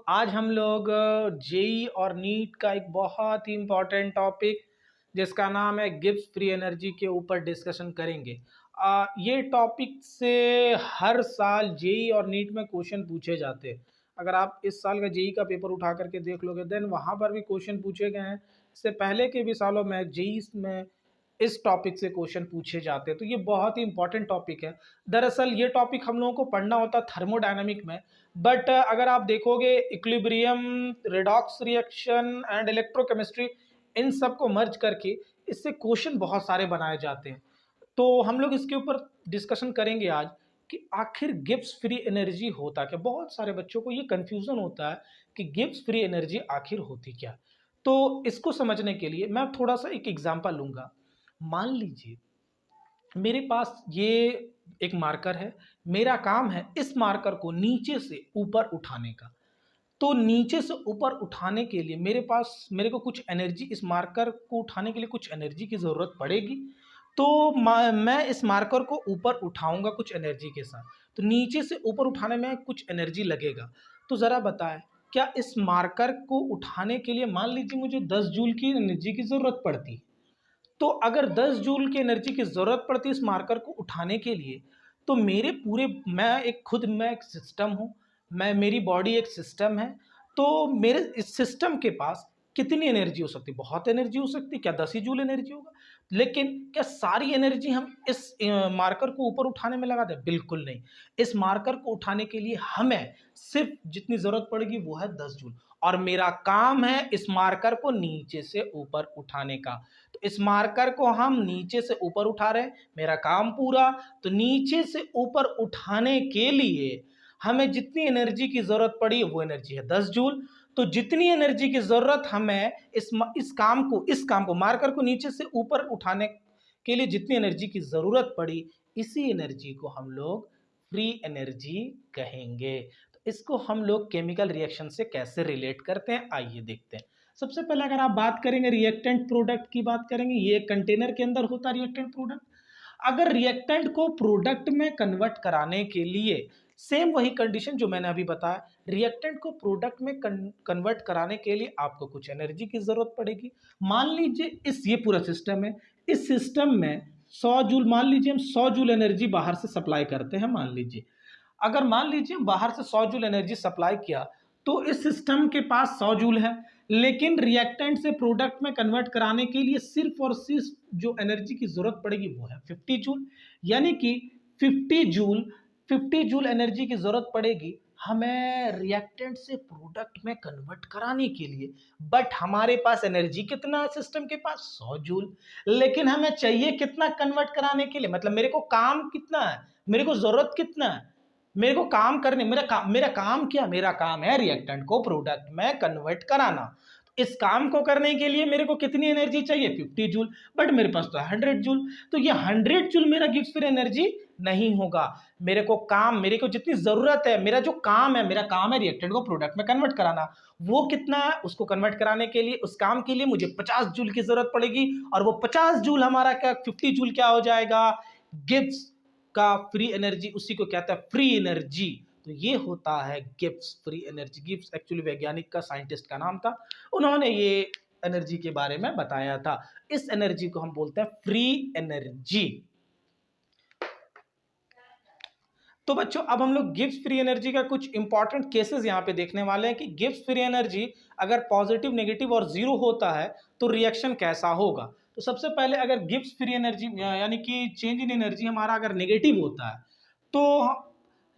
आज हम लोग जेई और नीट का एक बहुत ही इम्पोर्टेंट टॉपिक जिसका नाम है गिब्स फ्री एनर्जी के ऊपर डिस्कशन करेंगे। ये टॉपिक से हर साल जेई और नीट में क्वेश्चन पूछे जाते हैं। अगर आप इस साल का जेई का पेपर उठा करके देख लोगे देन वहाँ पर भी क्वेश्चन पूछे गए हैं। इससे पहले के भी सालों में जेई में इस टॉपिक से क्वेश्चन पूछे जाते हैं, तो ये बहुत ही इंपॉर्टेंट टॉपिक है। दरअसल ये टॉपिक हम लोगों को पढ़ना होता है थर्मोडायनामिक में, बट अगर आप देखोगे equilibrium, redox reaction and electrochemistry, इन सब को मर्ज करके इससे क्वेश्चन बहुत सारे बनाए जाते हैं। तो हम लोग इसके ऊपर डिस्कशन करेंगे आज कि आखिर गिब्स फ्री एनर्जी होता क्या। बहुत सारे बच्चों को ये कंफ्यूजन होता है कि गिब्स फ्री एनर्जी आखिर होती क्या। तो इसको समझने के लिए मैं थोड़ा सा एक एग्जांपल लूंगा। मान लीजिए मेरे पास ये एक मार्कर है, मेरा काम है इस मार्कर को नीचे से ऊपर उठाने का। तो नीचे से ऊपर उठाने के लिए मेरे को कुछ एनर्जी, इस मार्कर को उठाने के लिए कुछ एनर्जी की ज़रूरत पड़ेगी। तो मैं इस मार्कर को ऊपर उठाऊंगा कुछ एनर्जी के साथ, तो नीचे से ऊपर उठाने में कुछ एनर्जी लगेगा। तो ज़रा बताएं, क्या इस मार्कर को उठाने के लिए मान लीजिए मुझे 10 जूल की एनर्जी की ज़रूरत पड़ती, तो अगर 10 जूल की एनर्जी की ज़रूरत पड़ती है इस मार्कर को उठाने के लिए, तो मेरे पूरे मैं एक सिस्टम हूँ, मेरी बॉडी एक सिस्टम है। तो मेरे इस सिस्टम के पास कितनी एनर्जी हो सकती है? बहुत एनर्जी हो सकती है। क्या 10 ही जूल एनर्जी होगा? लेकिन क्या सारी एनर्जी हम इस मार्कर को ऊपर उठाने में लगा दें? बिल्कुल नहीं। इस मार्कर को उठाने के लिए हमें सिर्फ जितनी ज़रूरत पड़ेगी वो है 10 जूल, और मेरा काम है इस मार्कर को नीचे से ऊपर उठाने का। तो इस मार्कर को हम नीचे से ऊपर उठा रहे हैं, मेरा काम पूरा। तो नीचे से ऊपर उठाने के लिए हमें जितनी एनर्जी की जरूरत पड़ी वो एनर्जी है 10 जूल। तो जितनी एनर्जी की जरूरत हमें इस काम को मार्कर को नीचे से ऊपर उठाने के लिए जितनी एनर्जी की जरूरत पड़ी, इसी एनर्जी को हम लोग फ्री एनर्जी कहेंगे। तो इसको हम लोग केमिकल रिएक्शन से कैसे रिलेट करते हैं, आइए देखते हैं। सबसे पहले अगर आप बात करेंगे रिएक्टेंट प्रोडक्ट की बात करेंगे, ये कंटेनर के अंदर होता है रिएक्टेंट प्रोडक्ट। अगर रिएक्टेंट को प्रोडक्ट में कन्वर्ट कराने के लिए सेम वही कंडीशन जो मैंने अभी बताया, रिएक्टेंट को प्रोडक्ट में कन्वर्ट कराने के लिए आपको कुछ एनर्जी की जरूरत पड़ेगी। मान लीजिए ये पूरा सिस्टम है, इस सिस्टम में 100 जूल, मान लीजिए हम 100 जूल एनर्जी बाहर से सप्लाई करते हैं। मान लीजिए बाहर से 100 जूल एनर्जी सप्लाई किया, तो इस सिस्टम के पास 100 जूल है, लेकिन रिएक्टेंट से प्रोडक्ट में कन्वर्ट कराने के लिए सिर्फ और सिर्फ जो एनर्जी की जरूरत पड़ेगी वो है 50 जूल। यानी कि 50 जूल 50 जूल एनर्जी की जरूरत पड़ेगी हमें रिएक्टेंट से प्रोडक्ट में कन्वर्ट कराने के लिए। बट हमारे पास एनर्जी कितना है सिस्टम के पास? 100 जूल। लेकिन हमें चाहिए कितना कन्वर्ट कराने के लिए, मतलब मेरे को काम कितना है, मेरे को जरूरत कितना है, मेरे को काम करने मेरा काम क्या, मेरा काम है रिएक्टेंट को प्रोडक्ट में कन्वर्ट कराना। तो इस काम को करने के लिए मेरे को कितनी एनर्जी चाहिए? 50 जूल। बट मेरे पास तो 100 जूल। तो ये 100 जूल मेरा गिब्स फ्री एनर्जी नहीं होगा। मेरे को जितनी जरूरत है, मेरा काम है रिएक्टेंट को प्रोडक्ट में कन्वर्ट कराना। वो कितना है? उसको कन्वर्ट कराने के लिए, उस काम के लिए मुझे 50 जूल की जरूरत पड़ेगी, और वो 50 जूल हमारा क्या, 50 जूल क्या हो जाएगा? गिब्स का फ्री एनर्जी, उसी को कहता है फ्री एनर्जी। तो ये होता है Gibbs free energy. Gibbs actually वैज्ञानिक का, साइंटिस्ट का नाम था, उन्होंने ये एनर्जी के बारे में बताया था। इस एनर्जी को हम बोलते हैं फ्री एनर्जी। तो बच्चों अब हम लोग गिब्स फ्री एनर्जी का कुछ इंपॉर्टेंट केसेस यहां पे देखने वाले हैं कि गिब्स फ्री एनर्जी अगर पॉजिटिव, नेगेटिव और जीरो होता है तो रिएक्शन कैसा होगा। तो सबसे पहले अगर गिब्स फ्री एनर्जी यानी कि चेंज इन एनर्जी हमारा अगर नेगेटिव होता है तो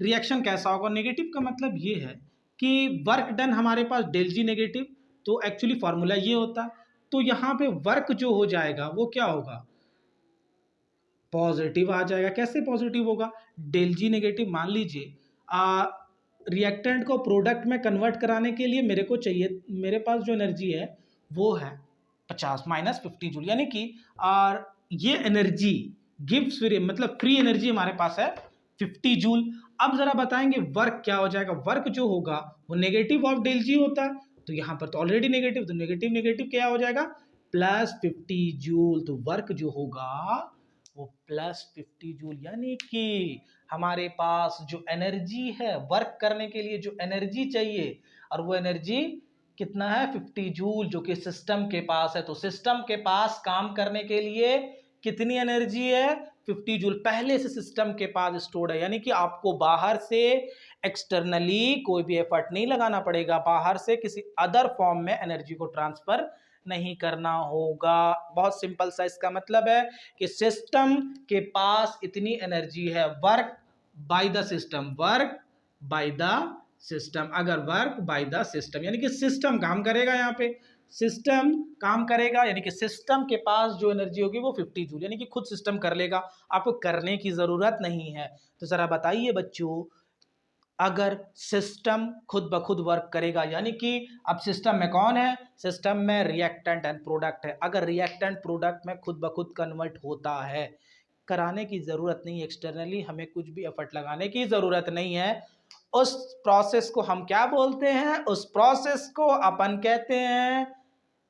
रिएक्शन कैसा होगा। नेगेटिव का मतलब ये है कि वर्क डन हमारे पास डेल जी नेगेटिव, तो एक्चुअली फॉर्मूला ये होता है। तो यहाँ पे वर्क जो हो जाएगा वो क्या होगा? पॉजिटिव आ जाएगा। कैसे पॉजिटिव होगा? डेल जी नेगेटिव। मान लीजिए रिएक्टेंट को प्रोडक्ट में कन्वर्ट कराने के लिए मेरे पास जो एनर्जी है वो है 50 माइनस 50 जूल, यानी कि ये एनर्जी गिव्स फ्री, मतलब फ्री एनर्जी हमारे पास है 50 जूल। अब जरा बताएंगे वर्क क्या हो जाएगा। वर्क जो होगा वो नेगेटिव ऑफ डेल जी होता है, तो यहां पर तो ऑलरेडी नेगेटिव, तो नेगेटिव नेगेटिव क्या हो जाएगा? Plus 50 joule. तो वर्क जो होगा वो प्लस 50 जूल। यानी कि हमारे पास जो एनर्जी है, वर्क करने के लिए जो एनर्जी चाहिए, और वो एनर्जी कितना है 50 जूल, जो कि सिस्टम के पास है। तो सिस्टम के पास काम करने के लिए कितनी एनर्जी है 50 जूल पहले से सिस्टम के पास स्टोर्ड है, यानी कि आपको बाहर से एक्सटर्नली कोई भी एफर्ट नहीं लगाना पड़ेगा, बाहर से किसी अदर फॉर्म में एनर्जी को ट्रांसफर नहीं करना होगा। बहुत सिंपल सा इसका मतलब है कि सिस्टम के पास इतनी एनर्जी है, work by the system, work by the system. अगर वर्क बाय द सिस्टम यानी कि सिस्टम काम करेगा, यहाँ पे सिस्टम काम करेगा, यानी कि सिस्टम के पास जो एनर्जी होगी वो 50 जूल, यानी कि खुद सिस्टम कर लेगा, आपको करने की जरूरत नहीं है। तो जरा बताइए बच्चों, अगर सिस्टम खुद ब खुद वर्क करेगा, यानी कि अब सिस्टम में कौन है, सिस्टम में रिएक्टेंट एंड प्रोडक्ट है, अगर रिएक्टेंट प्रोडक्ट में खुद ब खुद कन्वर्ट होता है, कराने की जरूरत नहीं, एक्सटर्नली हमें कुछ भी एफर्ट लगाने की जरूरत नहीं है, उस प्रोसेस को हम क्या बोलते हैं, उस प्रोसेस को अपन कहते हैं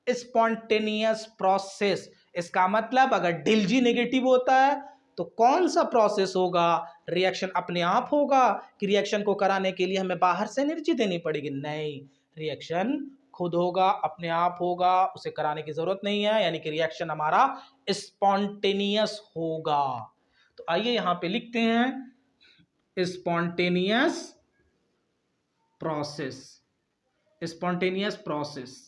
स्पॉन्टेनियस प्रोसेस। इसका मतलब अगर ΔG नेगेटिव होता है तो कौन सा प्रोसेस होगा, रिएक्शन अपने आप होगा कि रिएक्शन को कराने के लिए हमें बाहर से एनर्जी देनी पड़ेगी, नहीं, रिएक्शन खुद होगा, अपने आप होगा, उसे कराने की जरूरत नहीं है, यानी कि रिएक्शन हमारा स्पॉन्टेनियस होगा। तो आइए यहां पे लिखते हैं स्पॉन्टेनियस प्रोसेस, स्पॉन्टेनियस प्रोसेस,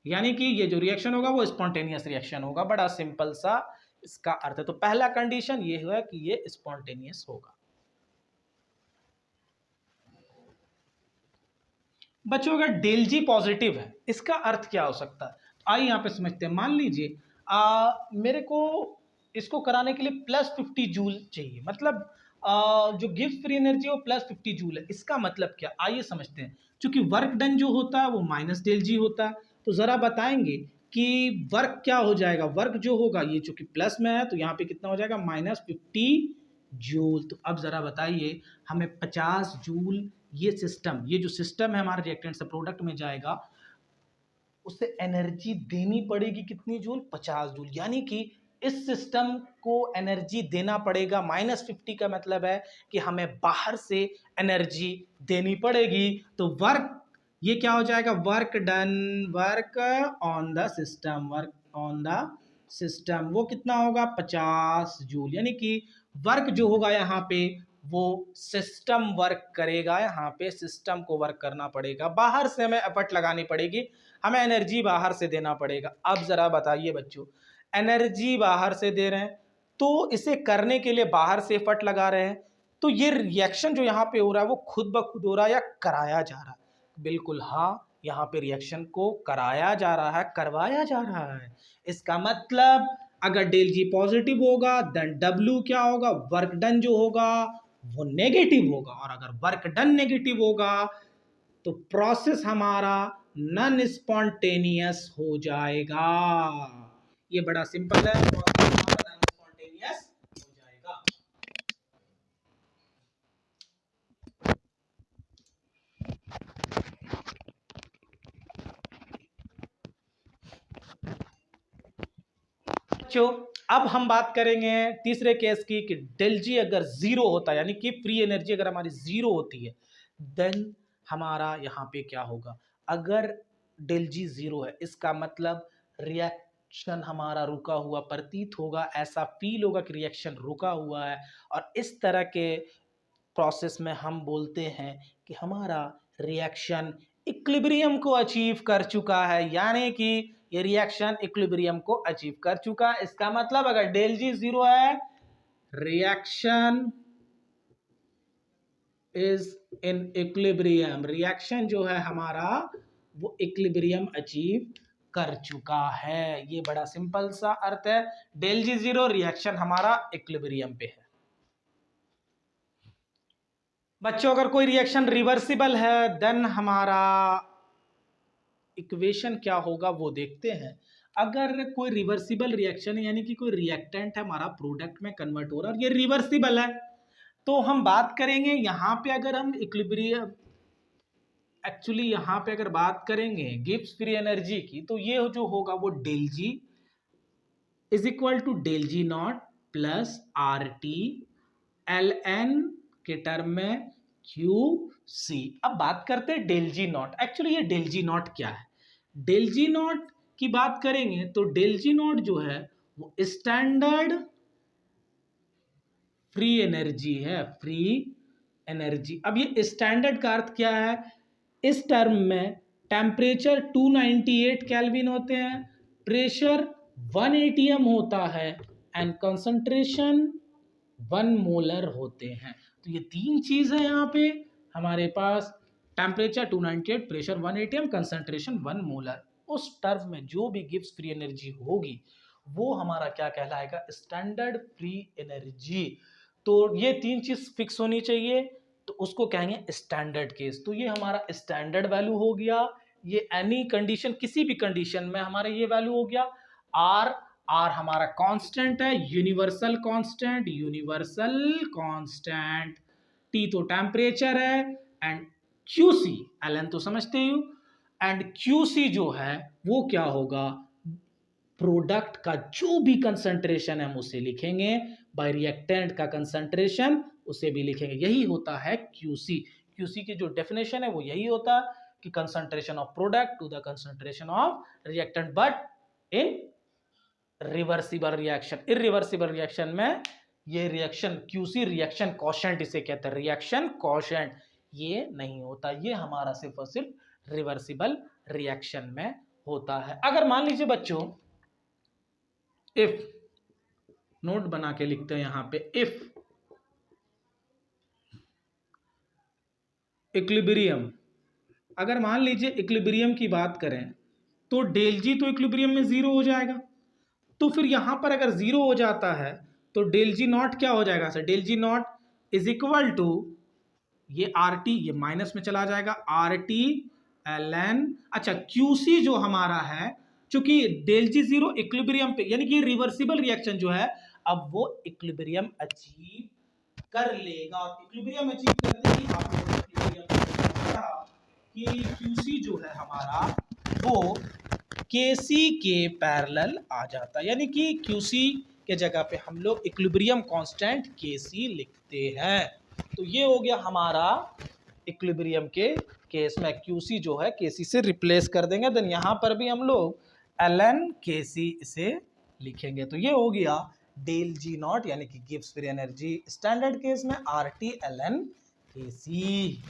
यानी कि ये जो रिएक्शन होगा वो स्पॉन्टेनियस रिएक्शन होगा। बड़ा सिंपल सा इसका अर्थ है। तो पहला कंडीशन ये हुआ कि ये स्पॉन्टेनियस होगा। बच्चों अगर ΔG पॉजिटिव है इसका अर्थ क्या हो सकता है, आइए यहां पे समझते हैं। मान लीजिए मेरे को इसको कराने के लिए +50 जूल चाहिए, मतलब जो गिब्स फ्री एनर्जी है वो +50 जूल है। इसका मतलब क्या, आइए समझते हैं। चूंकि वर्क डन जो होता है वो -ΔG होता है, तो जरा बताएंगे कि वर्क क्या हो जाएगा, वर्क जो होगा ये चूंकि प्लस में है तो यहाँ पे कितना हो जाएगा -50 जूल। तो अब जरा बताइए हमें 50 जूल, ये सिस्टम, ये जो सिस्टम है हमारे रिएक्टेंट से प्रोडक्ट में जाएगा, उसे एनर्जी देनी पड़ेगी कितनी जूल, 50 जूल, यानी कि इस सिस्टम को एनर्जी देना पड़ेगा। -50 का मतलब है कि हमें बाहर से एनर्जी देनी पड़ेगी। तो वर्क ये क्या हो जाएगा, work done, work on the system, work on the system, वो कितना होगा 50 जूल, यानी कि वर्क जो होगा यहाँ पे वो सिस्टम वर्क करेगा, यहाँ पे सिस्टम को वर्क करना पड़ेगा, बाहर से हमें एफर्ट लगानी पड़ेगी, हमें एनर्जी बाहर से देना पड़ेगा। अब जरा बताइए बच्चों, एनर्जी बाहर से दे रहे हैं तो इसे करने के लिए बाहर से एफर्ट लगा रहे हैं, तो ये रिएक्शन जो यहाँ पे हो रहा है वो खुद ब खुद हो रहा है या कराया जा रहा है, बिल्कुल हाँ, यहाँ पे रिएक्शन को कराया जा रहा है, करवाया जा रहा है। इसका मतलब अगर ΔG पॉजिटिव होगा देन W क्या होगा, वर्क डन जो होगा वो नेगेटिव होगा, और अगर वर्क डन नेगेटिव होगा तो प्रोसेस हमारा नॉन स्पॉन्टेनियस हो जाएगा। ये बड़ा सिंपल है, प्रोसेस हमारा नॉन स्पॉन्टेनियस हो जाएगा। बच्चों अब हम बात करेंगे तीसरे केस की कि ΔG अगर जीरो होता है, यानी कि फ्री एनर्जी अगर हमारी जीरो होती है, देन हमारा यहाँ पे क्या होगा, अगर ΔG जीरो है इसका मतलब रिएक्शन हमारा रुका हुआ प्रतीत होगा, ऐसा फील होगा कि रिएक्शन रुका हुआ है, और इस तरह के प्रोसेस में हम बोलते हैं कि हमारा रिएक्शन इक्विलिब्रियम को अचीव कर चुका है, यानी कि ये रिएक्शन इक्विलिब्रियम को अचीव कर चुका है। इसका मतलब अगर ΔG जीरो है, reaction is in equilibrium, reaction जो है हमारा वो इक्विलिब्रियम अचीव कर चुका है। ये बड़ा सिंपल सा अर्थ है, ΔG जीरो, रिएक्शन हमारा इक्विलिब्रियम पे है। बच्चों अगर कोई रिएक्शन रिवर्सिबल है देन हमारा इक्वेशन क्या होगा वो देखते हैं। अगर कोई रिवर्सिबल रिएक्शन है, यानी कि कोई रिएक्टेंट है हमारा प्रोडक्ट में कन्वर्ट हो रहा है और ये रिवर्सिबल है, तो हम बात करेंगे यहाँ पे अगर हम इक्विलिब्रियम, एक्चुअली यहाँ पे अगर बात करेंगे गिब्स फ्री एनर्जी की, तो ये जो होगा वो ΔG is equal to ΔG naught plus RT ln के टर्म में Q सी। अब बात करते हैं डेल जी नॉट। एक्चुअली ये डेल जी नॉट क्या है? डेल जी नॉट की बात करेंगे तो डेल जी नॉट जो है वो स्टैंडर्ड फ्री एनर्जी है, फ्री एनर्जी। अब ये स्टैंडर्ड का अर्थ क्या है? इस टर्म में टेम्परेचर 298 केल्विन होते हैं, प्रेशर 1 एटीएम होता है एंड कंसंट्रेशन 1 मोलर होते हैं। तो ये तीन चीज है यहाँ पे हमारे पास, temperature 298, pressure 1 atm, concentration 1 molar. उस टर्म में जो भी गिब्स फ्री एनर्जी होगी वो हमारा क्या कहलाएगा? Standard free energy. तो ये तीन चीज फिक्स होनी चाहिए, तो उसको कहेंगे स्टैंडर्ड केस। तो ये हमारा स्टैंडर्ड वैल्यू हो गया। ये एनी कंडीशन, किसी भी कंडीशन में हमारा ये वैल्यू हो गया। आर, आर हमारा कांस्टेंट है, universal constant, universal constant. T तो टेम्परेचर है एंड क्यूसी, एलन तो समझते ही हो, एंड क्यूसी जो है वो क्या होगा? प्रोडक्ट का जो भी कंसंट्रेशन है हम उसे लिखेंगे, बाय रिएक्टेंट का कंसंट्रेशन उसे भी लिखेंगे। यही होता है क्यूसी। क्यूसी की जो डेफिनेशन है वो यही होता है कि concentration of product to the concentration of reactant, but in reversible reaction. Irreversible reaction में ये रिएक्शन क्यूसी रिएक्शन कोशेंट इसे कहते हैं, रिएक्शन कोशेंट, ये नहीं होता। ये हमारा सिर्फ और सिर्फ रिवर्सिबल रिएक्शन में होता है। अगर मान लीजिए बच्चों, इफ, नोट बना के लिखते हैं यहां पे, इफ इक्विलिब्रियम, अगर मान लीजिए इक्विलिब्रियम की बात करें तो डेल जी तो इक्विलिब्रियम में जीरो हो जाएगा। तो फिर यहां पर अगर जीरो हो जाता है तो डेल जी नॉट क्या हो जाएगा sir? Del G naught is equal to, ये आर टी, ये माइनस में चला जाएगा, आर टी एल एन। अच्छा, क्यूसी जो हमारा है, चूंकि डेल जी जीरो इक्विलिब्रियम पे, यानी कि रिवर्सिबल रिएक्शन जो है अब वो इक्विलिब्रियम अचीव कर लेगा। और इक्विलिब्रियम अचीव करते ही आप लोगों ने इक्विलिब्रियम पढ़ा कि क्यूसी जो है हमारा वो केसी के पैरेलल आ जाता है, यानी कि क्यूसी के जगह पे हम लोग इक्विलिब्रियम कांस्टेंट केसी लिखते हैं। तो ये हो गया हमारा इक्विलिब्रियम के केस में क्यूसी जो है केसी से रिप्लेस कर देंगे, देन यहां पर भी हम लोग एल एन केसी इसे लिखेंगे। तो ये हो गया डेल जी नॉट, यानी कि Gibbs free energy. Standard case में आर टी एल एन केसी।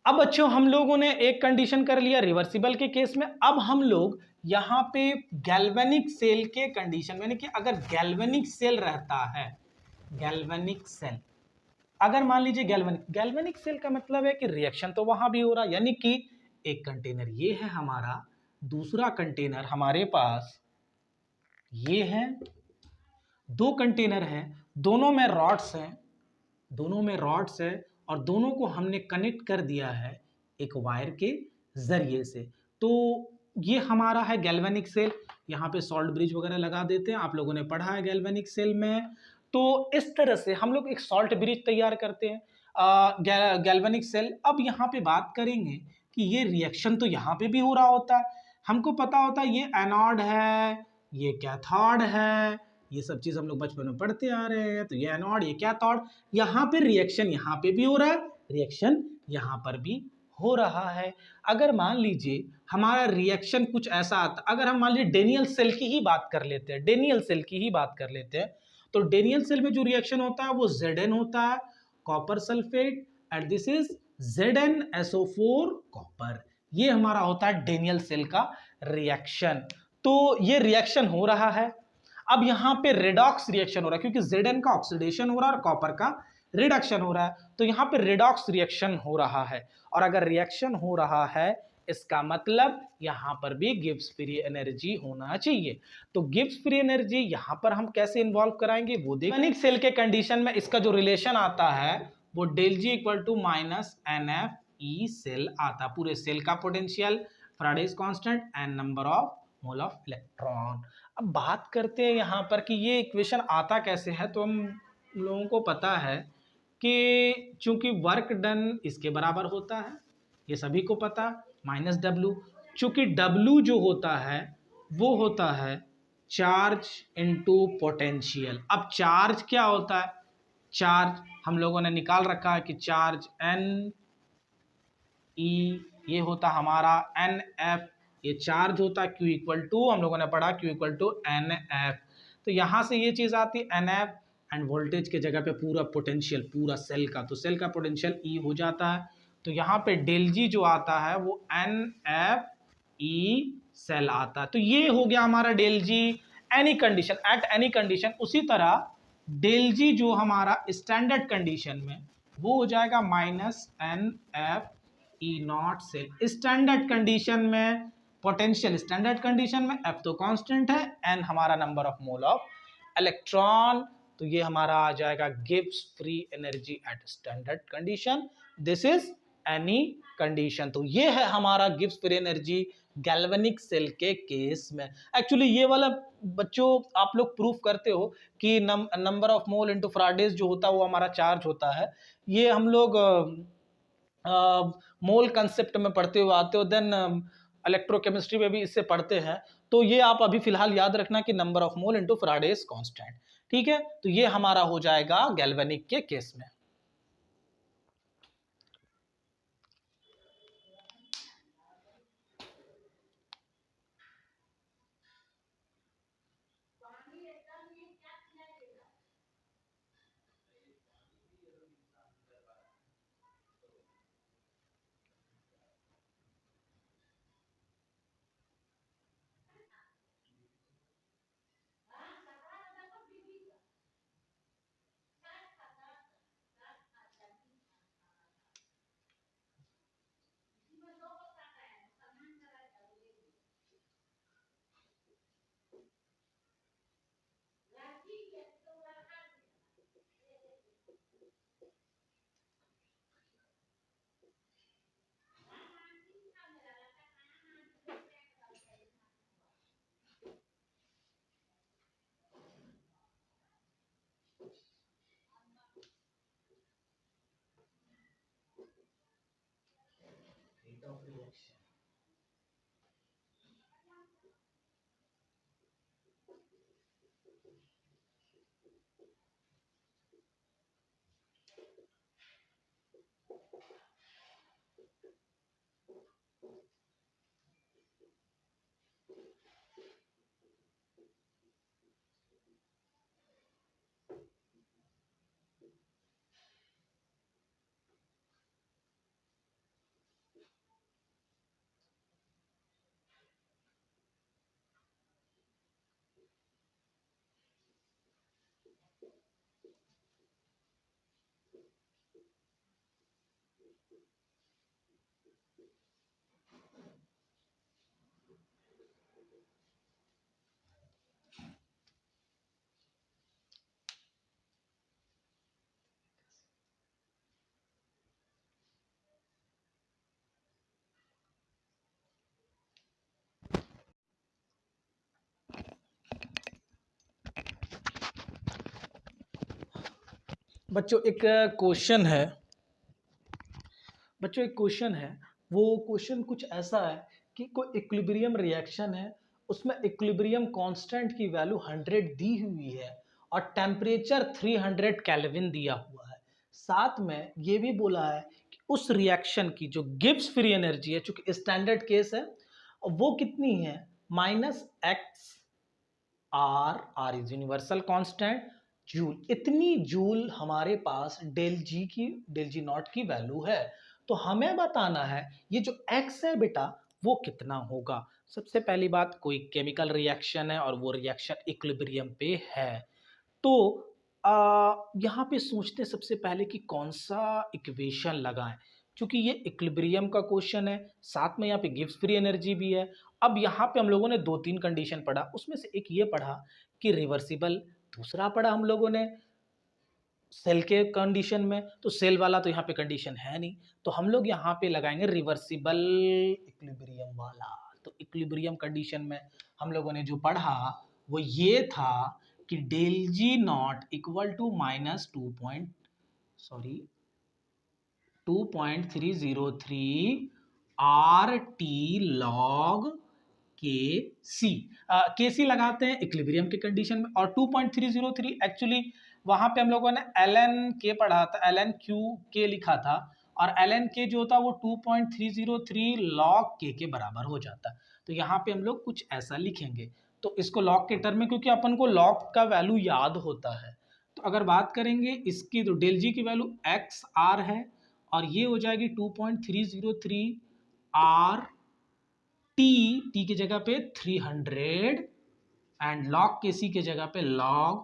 अब बच्चों हम लोगों ने एक कंडीशन कर लिया रिवर्सिबल के केस में। अब हम लोग यहां पे गैल्वेनिक सेल के कंडीशन में, यानी कि अगर गैल्वेनिक सेल रहता है, गैल्वेनिक सेल, अगर मान लीजिए गैल्वेनिक सेल का मतलब है कि रिएक्शन तो वहां भी हो रहा है, यानी कि एक कंटेनर ये है हमारा, दूसरा कंटेनर हमारे पास ये है, दो कंटेनर हैं, दोनों में रॉड्स हैं, दोनों में रॉड्स है और दोनों को हमने कनेक्ट कर दिया है एक वायर के जरिए से। तो ये हमारा है गैल्वेनिक सेल। यहाँ पे सॉल्ट ब्रिज वगैरह लगा देते हैं, आप लोगों ने पढ़ा है गैल्वेनिक सेल में। तो इस तरह से हम लोग एक सॉल्ट ब्रिज तैयार करते हैं गैल्वेनिक सेल। अब यहाँ पे बात करेंगे कि ये रिएक्शन तो यहाँ पे भी हो रहा होता है, हमको पता होता है ये एनोड है, ये कैथोड है, ये सब चीज हम लोग बचपन में पढ़ते आ रहे हैं। तो ये एनोड, ये कैथोड, यहाँ पे रिएक्शन यहाँ पे भी हो रहा है, रिएक्शन यहाँ पर भी हो रहा है। अगर मान लीजिए हमारा रिएक्शन कुछ ऐसा आता, अगर हम मान लीजिए डेनियल सेल की ही बात कर लेते हैं, डेनियल सेल की ही बात कर लेते हैं, तो डेनियल सेल में जो रिएक्शन होता है वो Zn होता है, copper sulphate, and this is ZnSO4 copper. ये हमारा होता है डेनियल सेल का रिएक्शन। तो ये रिएक्शन हो रहा है। अब यहां पे रेडॉक्स रिएक्शन हो रहा है क्योंकि Zn का ऑक्सीडेशन हो रहा है और कॉपर का रिडक्शन हो रहा है, तो यहां पे रेडॉक्स रिएक्शन हो रहा है। और अगर रिएक्शन हो रहा है इसका मतलब यहां पर भी गिब्स फ्री एनर्जी होना चाहिए। तो गिब्स फ्री एनर्जी यहां पर हम कैसे इन्वॉल्व कराएंगे वो देखिए। सेल के कंडीशन में इसका जो रिलेशन आता है वो del G equal to minus N F E cell आता, पूरे सेल का potential, Faraday's constant and number of mole of electron. अब बात करते हैं यहाँ पर कि ये इक्वेशन आता कैसे है, तो हम लोगों को पता है कि चूंकि वर्क डन इसके बराबर होता है, ये सभी को पता, माइनस डब्लू। चूंकि डब्लू जो होता है वो होता है चार्ज इनटू पोटेंशियल। अब चार्ज क्या होता है? चार्ज हम लोगों ने निकाल रखा है कि चार्ज एन ई, ये होता हमारा एन एफ, ये चार्ज होता है क्यू इक्वल टू, हम लोगों ने पढ़ा Q equal to N F. तो यहाँ से ये चीज़ आती है एन एफ, एंड वोल्टेज के जगह पे पूरा पोटेंशियल पूरा सेल का, तो सेल का पोटेंशियल ई हो जाता है। तो यहाँ पे डेल जी जो आता है वो एन एफ ई सेल आता है। तो ये हो गया हमारा del G any condition, at any condition. उसी तरह डेल जी जो हमारा स्टैंडर्ड कंडीशन में वो हो जाएगा minus N F E naught cell. Standard condition में पोटेंशियल, स्टैंडर्ड कंडीशन में एफ तो कांस्टेंट है, एन हमारा number of mole of electron. तो ये हमारा आ जाएगा Gibbs free energy at standard condition. This is any condition. तो ये है हमारा Gibbs free energy galvanic cell के केस में। एक्चुअली ये वाला बच्चों आप लोग प्रूफ करते हो कि number of mole into Faraday's जो होता है वो हमारा चार्ज होता है। ये हम लोग मोल कंसेप्ट में पढ़ते हुए आते हो, देन इलेक्ट्रोकेमिस्ट्री में भी इससे पढ़ते हैं। तो ये आप अभी फिलहाल याद रखना कि number of mole into Faraday's constant. ठीक है, तो ये हमारा हो जाएगा गैल्वेनिक के केस में। बच्चों एक क्वेश्चन है, वो क्वेश्चन कुछ ऐसा है कि कोई इक्विलिब्रियम रिएक्शन है, उसमें इक्विलिब्रियम कांस्टेंट की वैल्यू 100 दी हुई है और टेम्परेचर 300 केल्विन दिया हुआ है। साथ में ये भी बोला है कि उस रिएक्शन की जो गिब्स फ्री एनर्जी है, चूंकि स्टैंडर्ड केस है, वो कितनी है? Minus x R is universal constant joule. इतनी जूल हमारे पास डेल जी नॉट की वैल्यू है। तो हमें बताना है ये जो एक्स है बेटा वो कितना होगा। सबसे पहली बात, कोई केमिकल रिएक्शन है और वो रिएक्शन इक्विलिब्रियम पे है। तो यहाँ पे सोचते सबसे पहले कि कौन सा इक्वेशन लगाएं, क्योंकि ये इक्विलिब्रियम का क्वेश्चन है, साथ में यहाँ पे गिब्स फ्री एनर्जी भी है। अब यहाँ पे हम लोगों ने 2-3 कंडीशन पढ़ा, उसमें से एक ये पढ़ा कि रिवर्सिबल, दूसरा पढ़ा हम लोगों ने सेल के कंडीशन में, तो सेल वाला तो यहाँ पे कंडीशन है नहीं, तो हम लोग यहाँ पे लगाएंगे रिवर्सिबल इक्विलिब्रियम वाला। तो इक्विलिब्रियम कंडीशन में हम लोगों ने जो पढ़ा वो ये था कि del G naught equal to minus 2.303 R T log K C लगाते हैं इक्विलिब्रियम के कंडीशन में, और 2.303 एक्चुअली वहां पे हम लोगों ने ln के पढ़ा था, ln क्यू के लिखा था, और ln के जो था वो 2.303 log के बराबर हो जाता। तो यहाँ पे हम लोग कुछ ऐसा लिखेंगे, तो इसको log के टर्म में, क्योंकि अपन को log का वैल्यू याद होता है, तो अगर बात करेंगे इसकी तो डेल जी की वैल्यू एक्स आर है, और ये हो जाएगी 2.303 आर टी की जगह पे 300 एंड log के सी के जगह पे log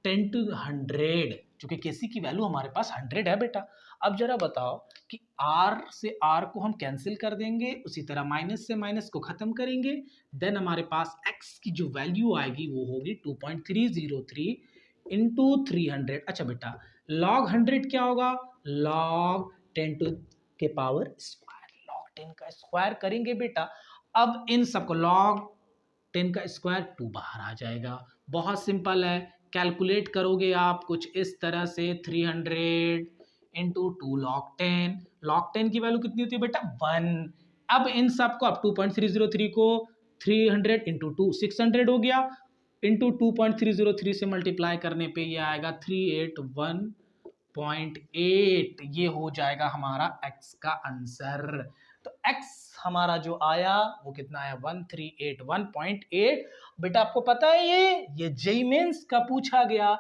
10 to 100, क्योंकि केसी की वैल्यू हमारे पास 100 है बेटा। अब जरा बताओ कि r से r को हम कैंसिल कर देंगे, उसी तरह माइनस से माइनस को खत्म करेंगे, देन हमारे पास x की जो वैल्यू आएगी वो होगी 2.303 इंटू 300। अच्छा बेटा log 100 क्या होगा, log 10 टू के पावर स्क्वायर, log 10 का स्क्वायर करेंगे बेटा। अब इन सबको log 10 का स्क्वायर 2 बाहर आ जाएगा, बहुत सिंपल है, कैलकुलेट करोगे आप कुछ इस तरह से 300 इंटू 2 log 10 की वैल्यू कितनी होती है बेटा 1। अब इन सबको अब 2.303 को 300 इंटू 2 600 हो गया, इंटू 2.303 से मल्टीप्लाई करने पे ये आएगा 381.8, ये हो जाएगा हमारा x का आंसर। तो x हमारा जो आया वो कितना आया 1381.8। बेटा आपको पता है ये जेईई मेंस का पूछा गया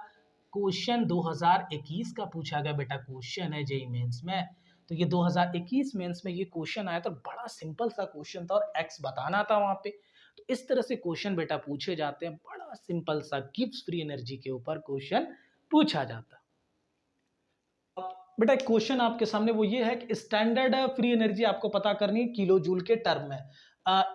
क्वेश्चन, 2021 का पूछा गया बेटा क्वेश्चन है जेईई मेंस में। तो ये 2021 मेंस में ये क्वेश्चन आया था, बड़ा सिंपल सा क्वेश्चन था और x बताना था वहां पे। तो इस तरह से क्वेश्चन बेटा पूछे जाते हैं, बड़ा सिंपल सा गिब्स फ्री एनर्जी के ऊपर क्वेश्चन पूछा जाता है। बेटा एक क्वेश्चन आपके सामने वो ये है कि स्टैंडर्ड फ्री एनर्जी आपको पता करनी है किलो जूल के टर्म में।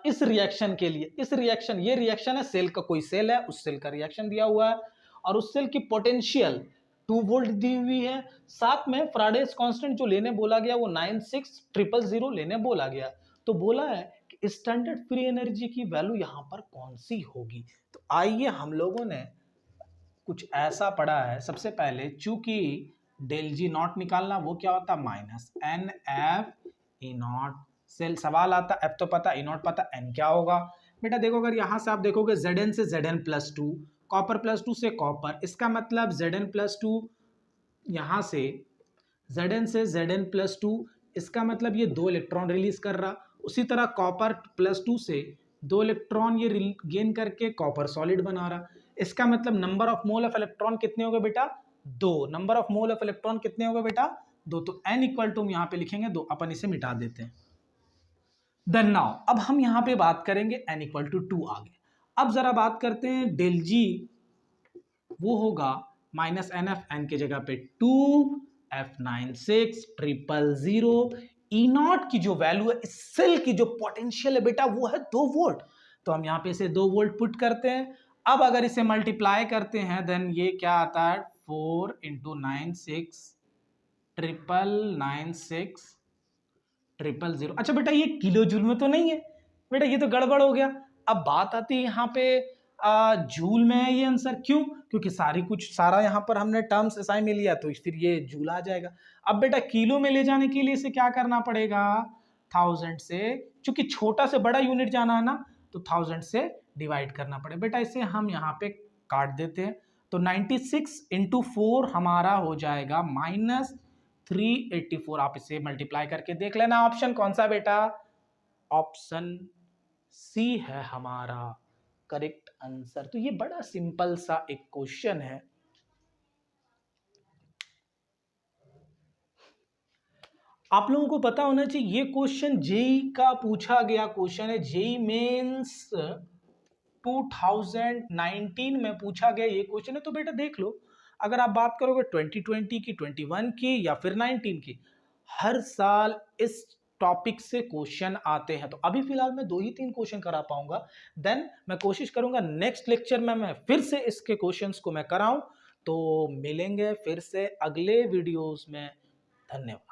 इस रिएक्शन के लिए, इस रिएक्शन, ये रिएक्शन है सेल का, कोई सेल है, उस सेल का रिएक्शन दिया हुआ है और उस सेल की पोटेंशियल 2 वोल्ट दी हुई है, साथ में फ्राडेस कांस्टेंट जो लेने बोला गया वो 96000 लेने बोला गया। तो बोला है कि स्टैंडर्ड फ्री एनर्जी की वैल्यू यहाँ पर कौन सी होगी। तो आइए हम लोगों ने कुछ ऐसा पढ़ा है, सबसे पहले चूंकि डेल जी नॉट निकालना, वो क्या होता है minus N F E naught, cell सवाल आता एफ तो पता, ई नॉट पता, एन क्या होगा बेटा। देखो अगर यहां से आप देखोगे Zn से Zn+2, कॉपर +2 से कॉपर, इसका मतलब Zn+2, यहां से Zn से Zn+2, इसका मतलब ये 2 इलेक्ट्रॉन रिलीज कर रहा। उसी तरह कॉपर +2 से 2 इलेक्ट्रॉन ये गेन करके कॉपर सॉलिड बना रहा। इसका मतलब number of mole of electron कितने हो गए बेटा 2, number of mole of electron कितने हो गए बेटा 2। तो n इक्वल टू हम यहाँ पे लिखेंगे 2, अपन इसे मिटा देते हैं। देन नाउ अब हम यहाँ पे बात करेंगे n इक्वल टू 2 आगे। अब जरा बात करते हैं डेल जी, वो होगा माइनस एन एफ, एन के जगह पे 2 F9600। ई नॉट की जो वैल्यू है इस सेल की जो पोटेंशियल है बेटा वो है 2 वोल्ट, तो हम यहाँ पे इसे 2 वोल्ट पुट करते हैं। अब अगर इसे मल्टीप्लाई करते हैं देन ये क्या आता है 4 इंटू 960000। अच्छा बेटा ये किलो जूल में तो नहीं है बेटा, ये तो गड़बड़ हो गया। अब बात आती है यहाँ पे जूल में है ये आंसर, क्यों, क्योंकि सारा यहाँ पर हमने टर्म्स एसआई में लिया तो फिर ये जूल आ जाएगा। अब बेटा किलो में ले जाने के लिए इसे क्या करना पड़ेगा 1000 से, चूंकि छोटा से बड़ा यूनिट जाना है ना तो 1000 से डिवाइड करना पड़े। बेटा इसे हम यहाँ पे काट देते हैं, तो 96 इंटू 4 हमारा हो जाएगा -384। आप इसे मल्टीप्लाई करके देख लेना। ऑप्शन कौन सा बेटा, ऑप्शन सी है हमारा करेक्ट आंसर। तो ये बड़ा सिंपल सा एक क्वेश्चन है। आप लोगों को पता होना चाहिए ये क्वेश्चन जेईई का पूछा गया क्वेश्चन है, जेईई मेंस 2019 में पूछा गया ये क्वेश्चन है। तो बेटा देख लो, अगर आप बात करोगे 2020 की, 21 की या फिर 19 की, हर साल इस टॉपिक से क्वेश्चन आते हैं। तो अभी फिलहाल मैं 2 ही 3 क्वेश्चन करा पाऊंगा, देन मैं कोशिश करूंगा नेक्स्ट लेक्चर में मैं फिर से इसके क्वेश्चंस को मैं कराऊं। तो मिलेंगे फिर से अगले वीडियोस में, धन्यवाद।